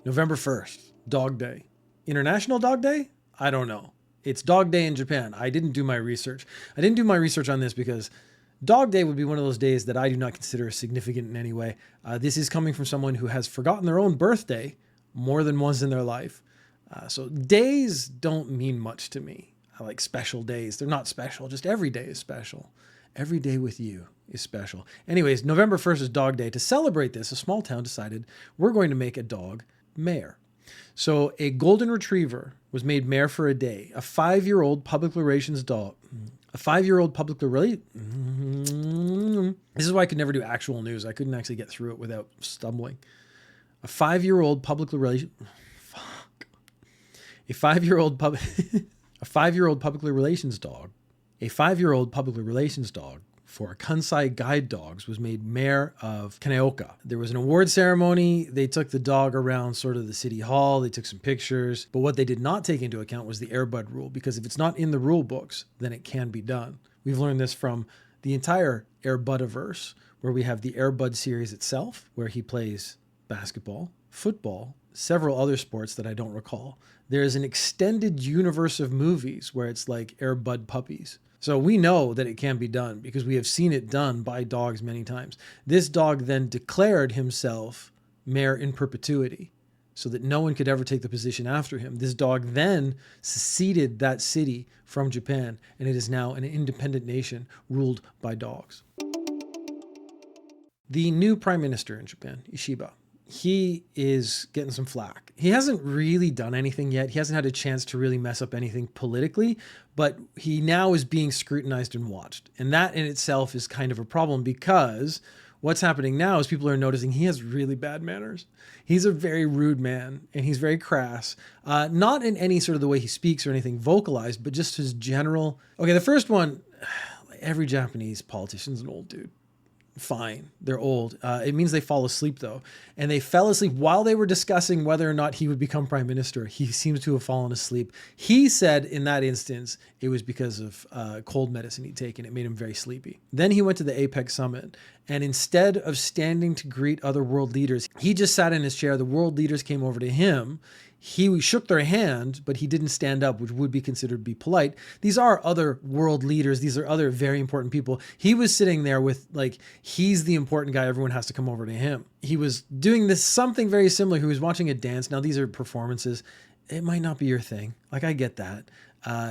November 1st, Dog Day. International Dog Day? I don't know. It's Dog Day in Japan. I didn't do my research. I didn't do my research on this because Dog Day would be one of those days that I do not consider significant in any way. This is coming from someone who has forgotten their own birthday more than once in their life. So days don't mean much to me. I like special days. They're not special. Just every day is special. Every day with you is special. Anyways, November 1st is Dog Day. To celebrate this, a small town decided we're going to make a dog mayor. So a golden retriever was made mayor for a day. A 5-year-old public relations dog. A 5-year-old public relations. This is why I could never do actual news. I couldn't actually get through it without stumbling. A 5-year-old public relations. Fuck. A 5-year-old public. A 5-year-old public relations dog. A 5-year-old public relations dog for Kansai guide dogs was made mayor of Kaneoka. There was an award ceremony. They took the dog around sort of the city hall. They took some pictures. But what they did not take into account was the Air Bud rule, because if it's not in the rule books, then it can be done. We've learned this from the entire Air Budiverse, where we have the Air Bud series itself, where he plays basketball, football, several other sports that I don't recall. There is an extended universe of movies where it's like Air Bud puppies. So we know that it can be done because we have seen it done by dogs many times. This dog then declared himself mayor in perpetuity so that no one could ever take the position after him. This dog then seceded that city from Japan, and it is now an independent nation ruled by dogs. The new prime minister in Japan, Ishiba, he is getting some flack. He hasn't really done anything yet. He hasn't had a chance to really mess up anything politically, but he now is being scrutinized and watched. And that in itself is kind of a problem, because what's happening now is people are noticing he has really bad manners. He's a very rude man, and he's very crass. Not in any sort of the way he speaks or anything vocalized, but just his general. Okay, the first one, every Japanese politician's an old dude. Fine, they're old. It means they fall asleep though. And they fell asleep while they were discussing whether or not he would become prime minister. He seems to have fallen asleep. He said in that instance, it was because of cold medicine he'd taken. It made him very sleepy. Then he went to the APEC summit. And instead of standing to greet other world leaders, he just sat in his chair. The world leaders came over to him. He shook their hand, but he didn't stand up, which would be considered to be polite. These are other world leaders. These are other very important people. He was sitting there with, like, he's the important guy. Everyone has to come over to him. He was doing this something very similar. He was watching a dance. Now, these are performances. It might not be your thing. Like, I get that.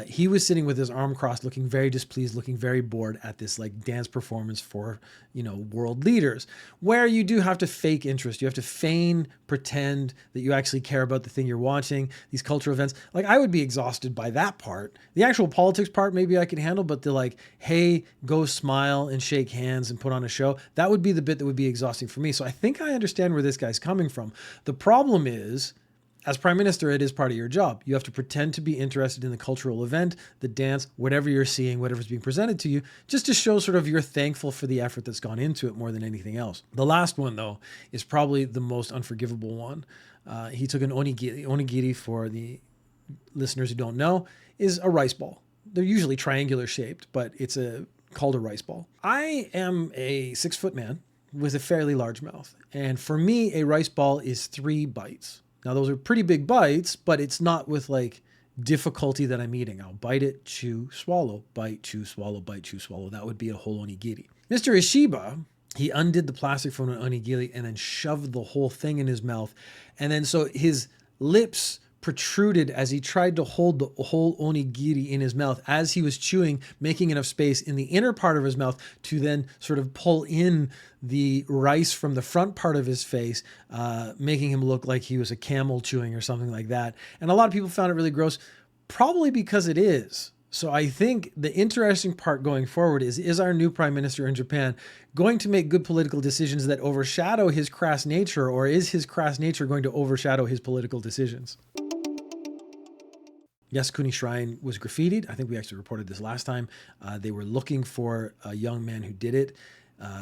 He was sitting with his arm crossed, looking very displeased, looking very bored at this like dance performance for, world leaders, where you do have to fake interest. You have to feign, pretend that you actually care about the thing you're watching, these cultural events. Like, I would be exhausted by that part. The actual politics part, maybe I could handle, but the like, hey, go smile and shake hands and put on a show, that would be the bit that would be exhausting for me. So I think I understand where this guy's coming from. The problem is, as prime minister, it is part of your job. You have to pretend to be interested in the cultural event, the dance, whatever you're seeing, whatever's being presented to you, just to show sort of you're thankful for the effort that's gone into it more than anything else. The last one, though, is probably the most unforgivable one. He took an onigiri. Onigiri, for the listeners who don't know, is a rice ball. They're usually triangular shaped, but it's called a rice ball. I am a 6-foot man with a fairly large mouth. And for me, a rice ball is 3 bites. Now, those are pretty big bites, but it's not with like difficulty that I'm eating. I'll bite it, chew, swallow, bite, chew, swallow, bite, chew, swallow. That would be a whole onigiri. Mr. Ishiba, he undid the plastic from an onigiri and then shoved the whole thing in his mouth. And then so his lips protruded as he tried to hold the whole onigiri in his mouth as he was chewing, making enough space in the inner part of his mouth to then sort of pull in the rice from the front part of his face, making him look like he was a camel chewing or something like that. And a lot of people found it really gross, probably because it is. So I think the interesting part going forward is our new prime minister in Japan going to make good political decisions that overshadow his crass nature, or is his crass nature going to overshadow his political decisions? Yasukuni Shrine was graffitied. I think we actually reported this last time. They were looking for a young man who did it.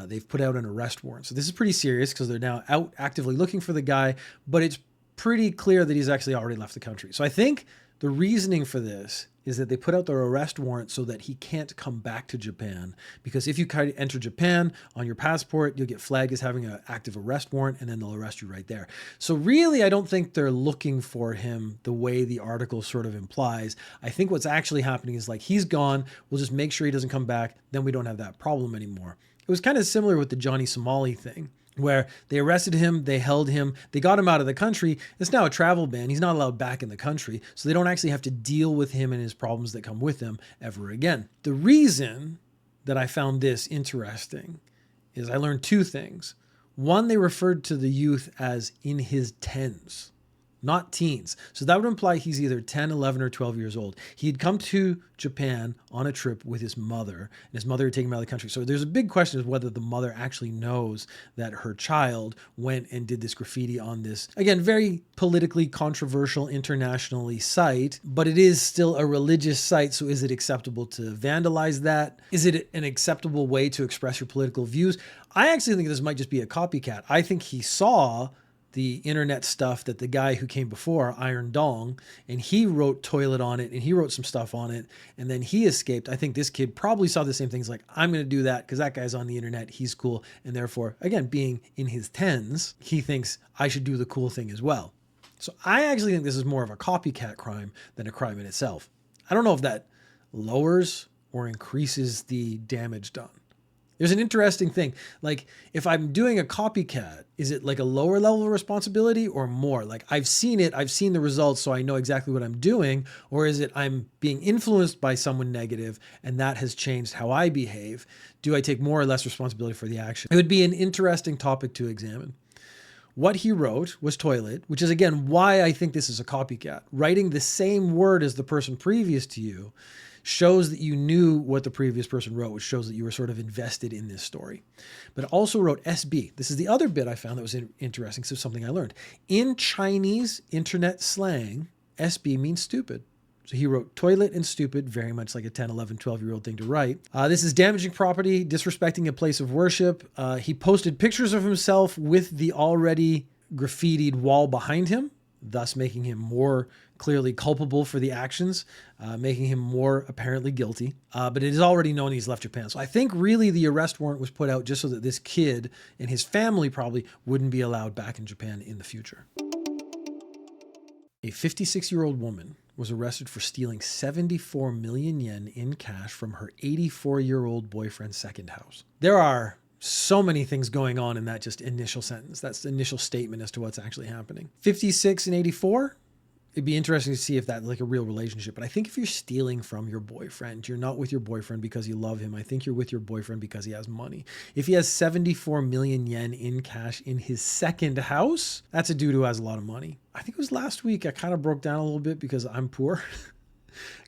They've put out an arrest warrant. So this is pretty serious because they're now out actively looking for the guy, but it's pretty clear that he's actually already left the country. So I think The reasoning for this is that they put out their arrest warrant so that he can't come back to Japan, because if you enter Japan on your passport, you'll get flagged as having an active arrest warrant, and then they'll arrest you right there. So really, I don't think they're looking for him the way the article sort of implies. I think what's actually happening is like, he's gone, we'll just make sure he doesn't come back, then we don't have that problem anymore. It was kind of similar with the Johnny Somali thing, where they arrested him, they held him, they got him out of the country. It's now a travel ban. He's not allowed back in the country, so they don't actually have to deal with him and his problems that come with him ever again. The reason that I found this interesting is I learned two things. One, they referred to the youth as in his tens, not teens. So that would imply he's either 10, 11, or 12 years old. He had come to Japan on a trip with his mother, and his mother had taken him out of the country. So there's a big question of whether the mother actually knows that her child went and did this graffiti on this, again, very politically controversial internationally site, but it is still a religious site. So is it acceptable to vandalize that? Is it an acceptable way to express your political views? I actually think this might just be a copycat. I think he saw the internet stuff that the guy who came before, Iron Dong, and he wrote toilet on it, and he wrote some stuff on it, and then he escaped. I think this kid probably saw the same things, like, I'm going to do that because that guy's on the internet, he's cool, and therefore, again, being in his tens, he thinks I should do the cool thing as well. So I actually think this is more of a copycat crime than a crime in itself. I don't know if that lowers or increases the damage done. There's an interesting thing. Like, if I'm doing a copycat, is it like a lower level of responsibility or more? Like, I've seen it, I've seen the results, so I know exactly what I'm doing. Or is it I'm being influenced by someone negative and that has changed how I behave? Do I take more or less responsibility for the action? It would be an interesting topic to examine. What he wrote was toilet, which is, again, why I think this is a copycat. Writing the same word as the person previous to you shows that you knew what the previous person wrote, which shows that you were sort of invested in this story. But it also wrote SB. This is the other bit I found that was interesting, so something I learned. In Chinese internet slang, SB means stupid. So he wrote toilet and stupid, very much like a 10, 11, 12-year-old thing to write. This is damaging property, disrespecting a place of worship. He posted pictures of himself with the already graffitied wall behind him, thus making him more clearly culpable for the actions, making him more apparently guilty. But it is already known he's left Japan. So I think really the arrest warrant was put out just so that this kid and his family probably wouldn't be allowed back in Japan in the future. A 56-year-old woman was arrested for stealing 74 million yen in cash from her 84-year-old boyfriend's second house. There are so many things going on in that just initial sentence. That's the initial statement as to what's actually happening. 56 and 84? It'd be interesting to see if that's like a real relationship. But I think if you're stealing from your boyfriend, you're not with your boyfriend because you love him. I think you're with your boyfriend because he has money. If he has 74 million yen in cash in his second house, that's a dude who has a lot of money. I think it was last week I kind of broke down a little bit because I'm poor.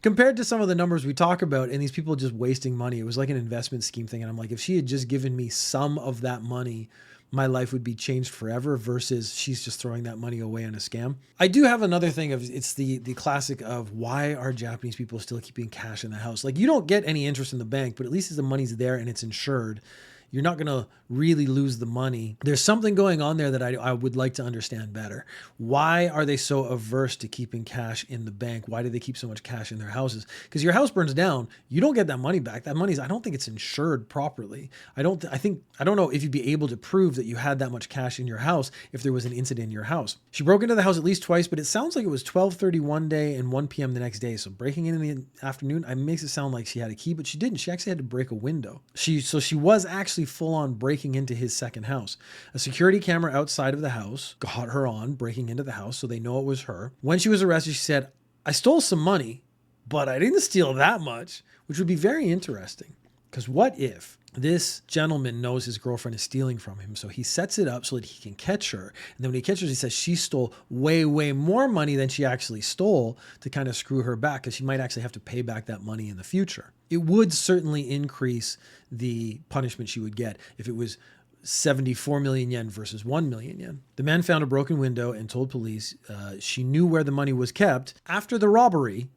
Compared to some of the numbers we talk about and these people just wasting money, it was like an investment scheme thing. And I'm like, if she had just given me some of that money, my life would be changed forever, versus she's just throwing that money away on a scam. I do have another thing of, it's the classic of, why are Japanese people still keeping cash in the house? Like, you don't get any interest in the bank, but at least the money's there and it's insured. You're not going to really lose the money. There's something going on there that I would like to understand better. Why are they so averse to keeping cash in the bank? Why do they keep so much cash in their houses? Because your house burns down, you don't get that money back. That money's, I don't think it's insured properly. I don't know if you'd be able to prove that you had that much cash in your house if there was an incident in your house. She broke into the house at least twice, but it sounds like it was 12:30 one day and 1 p.m. the next day. So breaking in the afternoon, it makes it sound like she had a key, but she didn't. She actually had to break a window. She was actually full on breaking into his second house. A security camera outside of the house got her on breaking into the house, so they know it was her. When she was arrested, she said, I stole some money, but I didn't steal that much, which would be very interesting. Because what if this gentleman knows his girlfriend is stealing from him, so he sets it up so that he can catch her. And then when he catches her, he says she stole way, way more money than she actually stole, to kind of screw her back, because she might actually have to pay back that money in the future. It would certainly increase the punishment she would get if it was 74 million yen versus 1 million yen. The man found a broken window and told police she knew where the money was kept. After the robbery,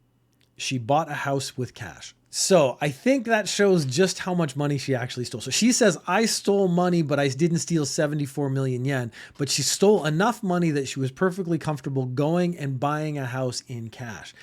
She bought a house with cash. So I think that shows just how much money she actually stole. So she says, I stole money, but I didn't steal 74 million yen. But she stole enough money that she was perfectly comfortable going and buying a house in cash.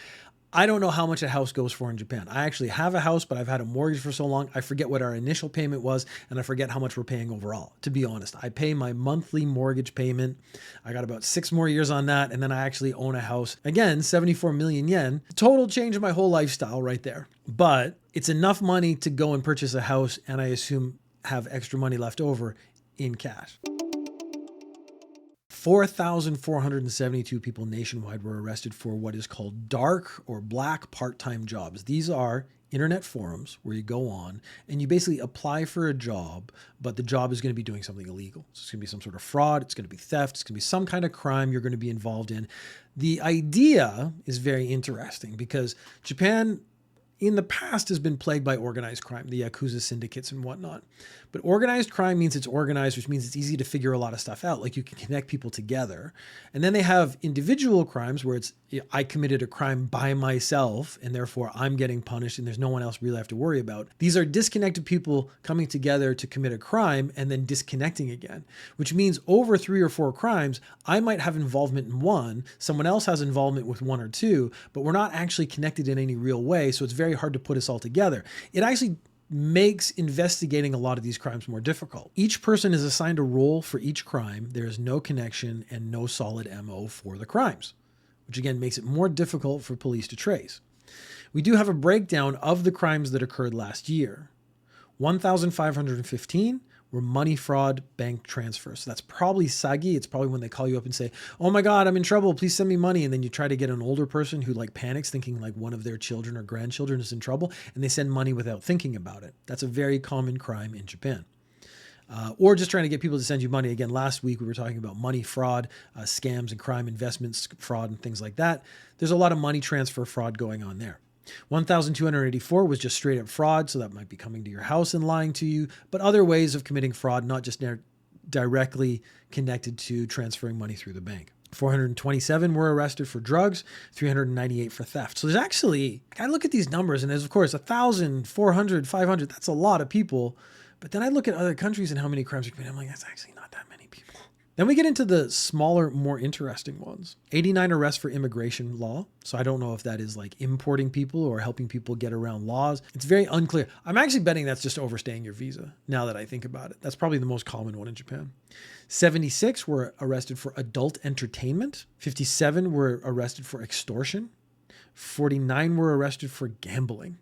I don't know how much a house goes for in Japan. I actually have a house, but I've had a mortgage for so long. I forget what our initial payment was, and I forget how much we're paying overall, to be honest. I pay my monthly mortgage payment. I got about 6 more years on that, and then I actually own a house. Again, 74 million yen. Total change of my whole lifestyle right there. But it's enough money to go and purchase a house, and I assume have extra money left over in cash. 4,472 people nationwide were arrested for what is called dark or black part-time jobs. These are internet forums where you go on and you basically apply for a job, but the job is going to be doing something illegal. So it's going to be some sort of fraud. It's going to be theft. It's going to be some kind of crime you're going to be involved in. The idea is very interesting because Japan in the past has been plagued by organized crime, the Yakuza syndicates and whatnot. But organized crime means it's organized, which means it's easy to figure a lot of stuff out. Like you can connect people together. And then they have individual crimes where it's, I committed a crime by myself and therefore I'm getting punished and there's no one else really I have to worry about. These are disconnected people coming together to commit a crime and then disconnecting again, which means over 3 or 4 crimes, I might have involvement in one, someone else has involvement with 1 or 2, but we're not actually connected in any real way. So it's very hard to put us all together. It actually makes investigating a lot of these crimes more difficult. Each person is assigned a role for each crime. There is no connection and no solid MO for the crimes, which again makes it more difficult for police to trace. We do have a breakdown of the crimes that occurred last year. 1,515 were money fraud bank transfers. So that's probably sagi. It's probably when they call you up and say, oh my God, I'm in trouble. Please send me money. And then you try to get an older person who like panics thinking like one of their children or grandchildren is in trouble and they send money without thinking about it. That's a very common crime in Japan. Or just trying to get people to send you money. Again, last week we were talking about money fraud, scams and crime, investments fraud and things like that. There's a lot of money transfer fraud going on there. 1,284 was just straight up fraud. So that might be coming to your house and lying to you, but other ways of committing fraud, not just directly connected to transferring money through the bank. 427 were arrested for drugs, 398 for theft. So there's actually, I look at these numbers and there's of course 1,000, 400, 500. That's a lot of people. But then I look at other countries and how many crimes are committed. I'm like, that's actually not that many people. Then we get into the smaller, more interesting ones. 89 arrests for immigration law. So I don't know if that is like importing people or helping people get around laws. It's very unclear. I'm actually betting that's just overstaying your visa now that I think about it. That's probably the most common one in Japan. 76 were arrested for adult entertainment. 57 were arrested for extortion. 49 were arrested for gambling.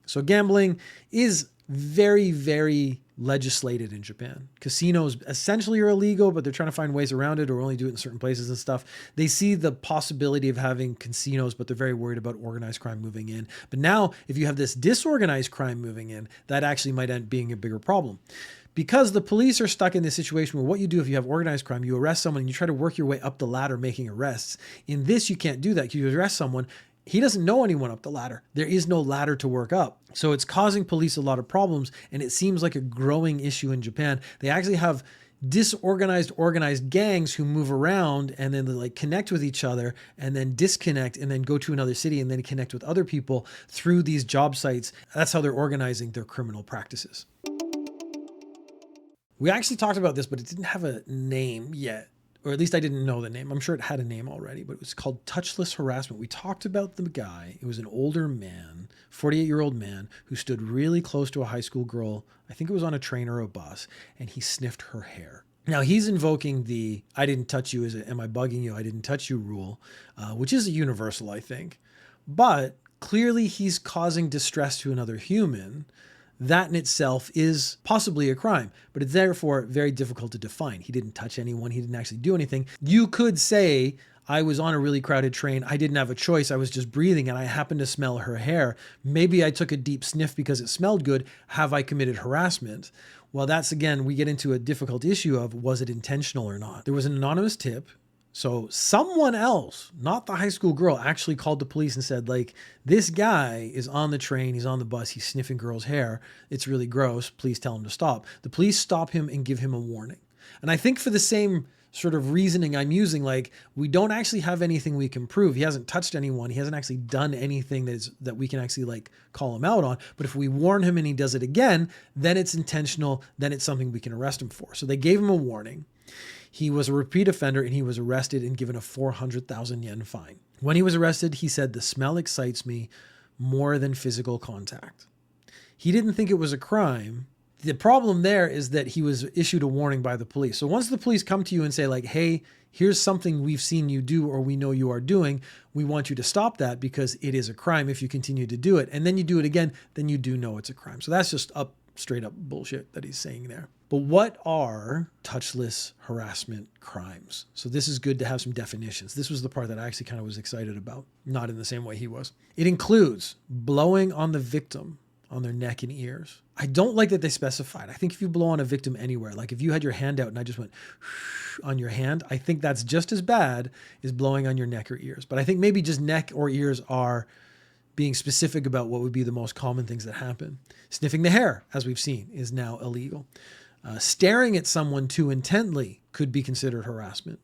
So gambling is very, very legislated in Japan. Casinos essentially are illegal, but they're trying to find ways around it or only do it in certain places and stuff. They see the possibility of having casinos, but they're very worried about organized crime moving in. But now if you have this disorganized crime moving in, that actually might end up being a bigger problem. Because the police are stuck in this situation where what you do if you have organized crime, you arrest someone and you try to work your way up the ladder making arrests. In this, you can't do that. You arrest someone, he doesn't know anyone up the ladder. There is no ladder to work up. So it's causing police a lot of problems. And it seems like a growing issue in Japan. They actually have disorganized, organized gangs who move around and then they like connect with each other and then disconnect and then go to another city and then connect with other people through these job sites. That's how they're organizing their criminal practices. We actually talked about this, but it didn't have a name yet. Or at least I didn't know the name. I'm sure it had a name already, but it was called Touchless harassment. We talked about the guy. It was an older man, 48-year-old man, who stood really close to a high school girl. I think it was on a train or a bus, and he sniffed her hair. Now he's invoking the I didn't touch you, am I bugging you? I didn't touch you rule, which is a universal, I think. But clearly he's causing distress to another human. That in itself is possibly a crime, but it's therefore very difficult to define. He didn't touch anyone. He didn't actually do anything. You could say, I was on a really crowded train. I didn't have a choice. I was just breathing and I happened to smell her hair. Maybe I took a deep sniff because it smelled good. Have I committed harassment? Well, that's again, we get into a difficult issue of was it intentional or not? There was an anonymous tip. So someone else, not the high school girl, actually called the police and said, like, this guy is on the train, he's on the bus, he's sniffing girls' hair. It's really gross. Please tell him to stop. The police stop him and give him a warning. And I think for the same sort of reasoning I'm using. Like, we don't actually have anything we can prove. He hasn't touched anyone. He hasn't actually done anything that we can actually like call him out on. But if we warn him and he does it again, then it's intentional. Then it's something we can arrest him for. So they gave him a warning. He was a repeat offender and he was arrested and given a 400,000 yen fine. When he was arrested, he said, "The smell excites me more than physical contact." He didn't think it was a crime. The problem there is that he was issued a warning by the police. So once the police come to you and say like, "Hey, here's something we've seen you do or we know you are doing. We want you to stop that because it is a crime if you continue to do it." And then you do it again, then you do know it's a crime. So that's just straight up bullshit that he's saying there. But what are touchless harassment crimes? So this is good to have some definitions. This was the part that I actually kind of was excited about, not in the same way he was. It includes blowing on the victim on their neck and ears. I don't like that they specified. I think if you blow on a victim anywhere, like if you had your hand out and I just went on your hand, I think that's just as bad as blowing on your neck or ears. But I think maybe just neck or ears are being specific about what would be the most common things that happen. Sniffing the hair, as we've seen, is now illegal. Staring at someone too intently could be considered harassment.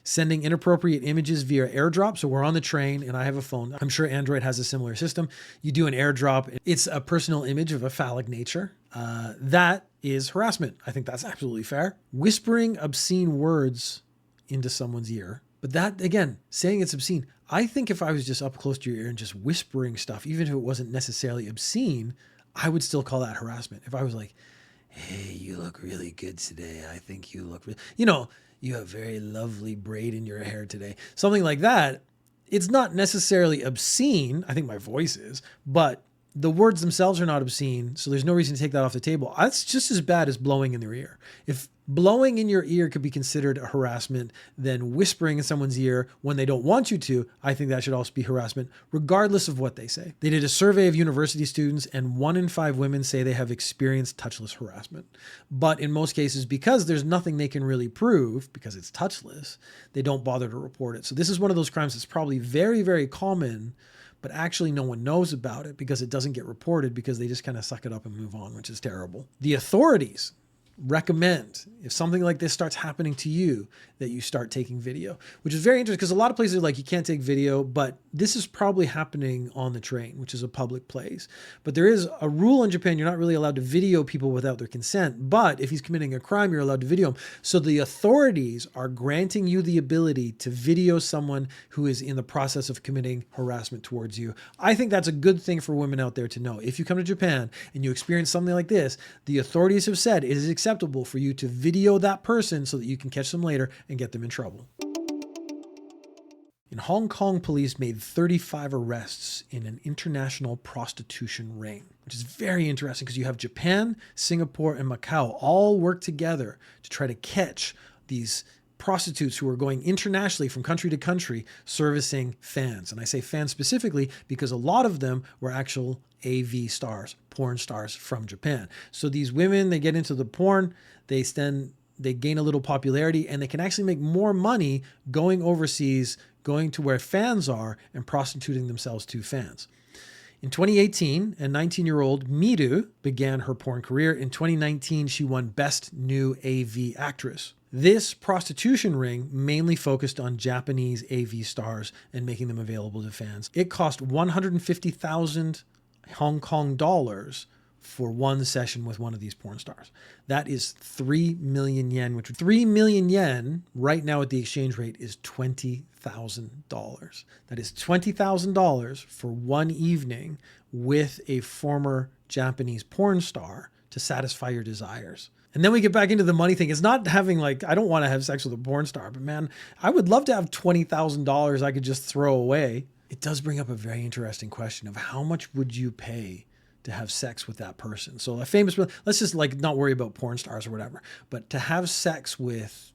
Sending inappropriate images via airdrop. So we're on the train and I have a phone. I'm sure Android has a similar system. You do an airdrop. It's a personal image of a phallic nature. That is harassment. I think that's absolutely fair. Whispering obscene words into someone's ear. But that, again, saying it's obscene. I think if I was just up close to your ear and just whispering stuff, even if it wasn't necessarily obscene, I would still call that harassment. If I was like, "Hey, you look really good today. I think you look, you have very lovely braid in your hair today." Something like that. It's not necessarily obscene. I think my voice is, but the words themselves are not obscene. So there's no reason to take that off the table. That's just as bad as blowing in their ear. If blowing in your ear could be considered a harassment, then whispering in someone's ear when they don't want you to, I think that should also be harassment, regardless of what they say. They did a survey of university students and 1 in 5 women say they have experienced touchless harassment. But in most cases, because there's nothing they can really prove, because it's touchless, they don't bother to report it. So this is one of those crimes that's probably very, very common, but actually no one knows about it because it doesn't get reported because they just kind of suck it up and move on, which is terrible. The authorities recommend, if something like this starts happening to you, that you start taking video, which is very interesting because a lot of places are like, you can't take video, but this is probably happening on the train, which is a public place. But there is a rule in Japan, you're not really allowed to video people without their consent, but if he's committing a crime, you're allowed to video him. So the authorities are granting you the ability to video someone who is in the process of committing harassment towards you. I think that's a good thing for women out there to know. If you come to Japan and you experience something like this, the authorities have said it is acceptable for you to video that person so that you can catch them later and get them in trouble. In Hong Kong, police made 35 arrests in an international prostitution ring, which is very interesting because you have Japan, Singapore, and Macau all work together to try to catch these prostitutes who are going internationally from country to country servicing fans. And I say fans specifically because a lot of them were actual AV stars, porn stars from Japan. So these women, they get into the porn, they gain a little popularity, and they can actually make more money going overseas, going to where fans are and prostituting themselves to fans. In 2018, a 19-year-old Miru began her porn career. In 2019, she won Best New AV Actress. This prostitution ring mainly focused on Japanese AV stars and making them available to fans. It cost 150,000 Hong Kong dollars for one session with one of these porn stars. That is 3 million yen, which 3 million yen right now at the exchange rate is $20,000. That is $20,000 for one evening with a former Japanese porn star to satisfy your desires. And then we get back into the money thing. It's not having like, I don't want to have sex with a porn star, but man, I would love to have $20,000 I could just throw away. It does bring up a very interesting question of how much would you pay to have sex with that person? So a famous, let's just like not worry about porn stars or whatever, but to have sex with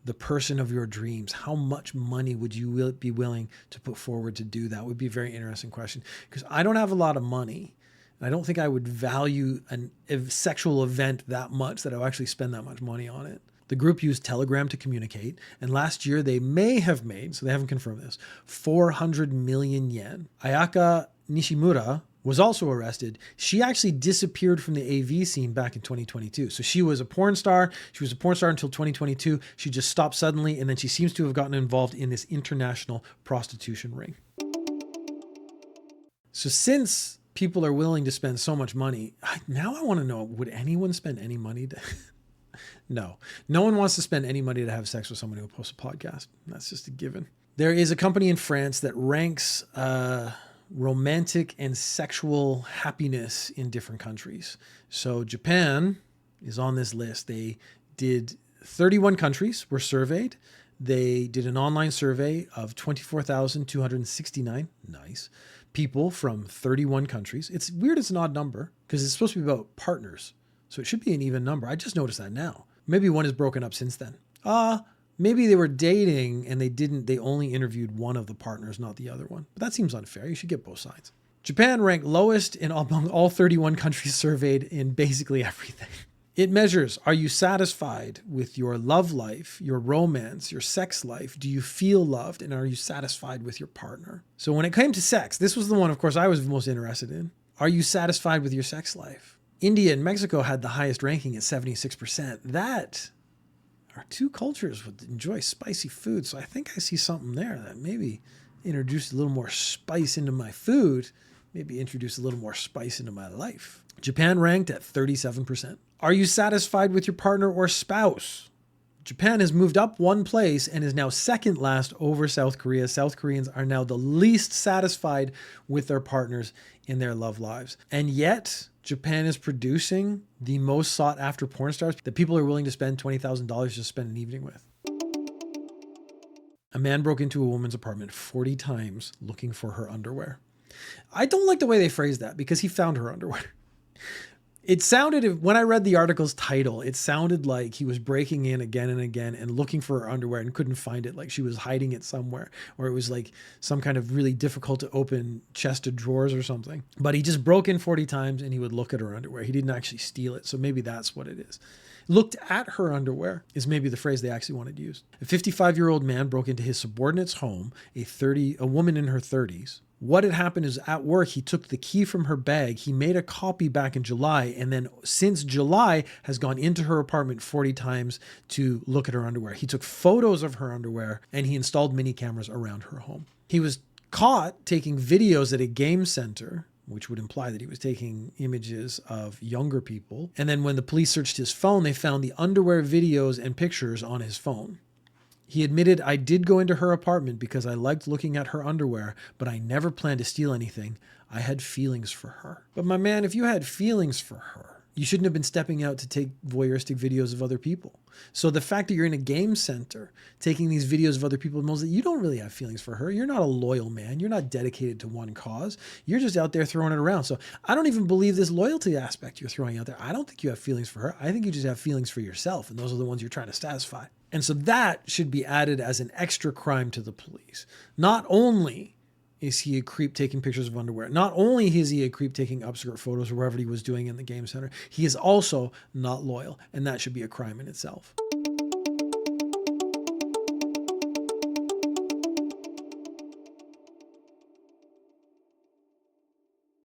the person of your dreams, how much money would you be willing to put forward to do that? Would be a very interesting question because I don't have a lot of money. I don't think I would value a sexual event that much that I'll actually spend that much money on it. The group used Telegram to communicate, and last year they may have made, so they haven't confirmed this, 400 million yen. Ayaka Nishimura was also arrested. She actually disappeared from the AV scene back in 2022. So she was a porn star. She was a porn star until 2022. She just stopped suddenly, and then she seems to have gotten involved in this international prostitution ring. So since people are willing to spend so much money, now I want to know, would anyone spend any money to... No one wants to spend any money to have sex with someone who posts a podcast. That's just a given. There is a company in France that ranks romantic and sexual happiness in different countries. So Japan is on this list. They did 31 countries were surveyed. They did an online survey of 24,269 people from 31 countries. It's weird it's an odd number because it's supposed to be about partners. So it should be an even number. I just noticed that now. Maybe one is broken up since then. Maybe they were dating and they only interviewed one of the partners, not the other one. But that seems unfair. You should get both sides. Japan ranked lowest among all 31 countries surveyed in basically everything. It measures, are you satisfied with your love life, your romance, your sex life? Do you feel loved? And are you satisfied with your partner? So when it came to sex, this was the one, of course, I was most interested in. Are you satisfied with your sex life? India and Mexico had the highest ranking at 76%. That are two cultures would enjoy spicy food. So I think I see something there that maybe introduce a little more spice into my food, maybe introduce a little more spice into my life. Japan ranked at 37%. Are you satisfied with your partner or spouse? Japan has moved up one place and is now second last over South Korea. South Koreans are now the least satisfied with their partners in their love lives. And yet, Japan is producing the most sought after porn stars that people are willing to spend $20,000 to spend an evening with. A man broke into a woman's apartment 40 times looking for her underwear. I don't like the way they phrase that because he found her underwear. It sounded, when I read the article's title, it sounded like he was breaking in again and again and looking for her underwear and couldn't find it, like she was hiding it somewhere, or it was like some kind of really difficult to open chest of drawers or something. But he just broke in 40 times and he would look at her underwear. He didn't actually steal it, so maybe that's what it is. Looked at her underwear is maybe the phrase they actually wanted to use. A 55-year-old man broke into his subordinate's home, a woman in her 30s. What had happened is at work, he took the key from her bag. He made a copy back in July. And then since July has gone into her apartment 40 times to look at her underwear. He took photos of her underwear and he installed mini cameras around her home. He was caught taking videos at a game center, which would imply that he was taking images of younger people. And then when the police searched his phone, they found the underwear videos and pictures on his phone. He admitted, I did go into her apartment because I liked looking at her underwear, but I never planned to steal anything. I had feelings for her. But my man, if you had feelings for her, you shouldn't have been stepping out to take voyeuristic videos of other people. So the fact that you're in a game center taking these videos of other people knows that you don't really have feelings for her. You're not a loyal man. You're not dedicated to one cause. You're just out there throwing it around. So I don't even believe this loyalty aspect you're throwing out there. I don't think you have feelings for her. I think you just have feelings for yourself. And those are the ones you're trying to satisfy. And so that should be added as an extra crime to the police. Not only is he a creep taking pictures of underwear, not only is he a creep taking upskirt photos or whatever he was doing in the game center, he is also not loyal. And that should be a crime in itself.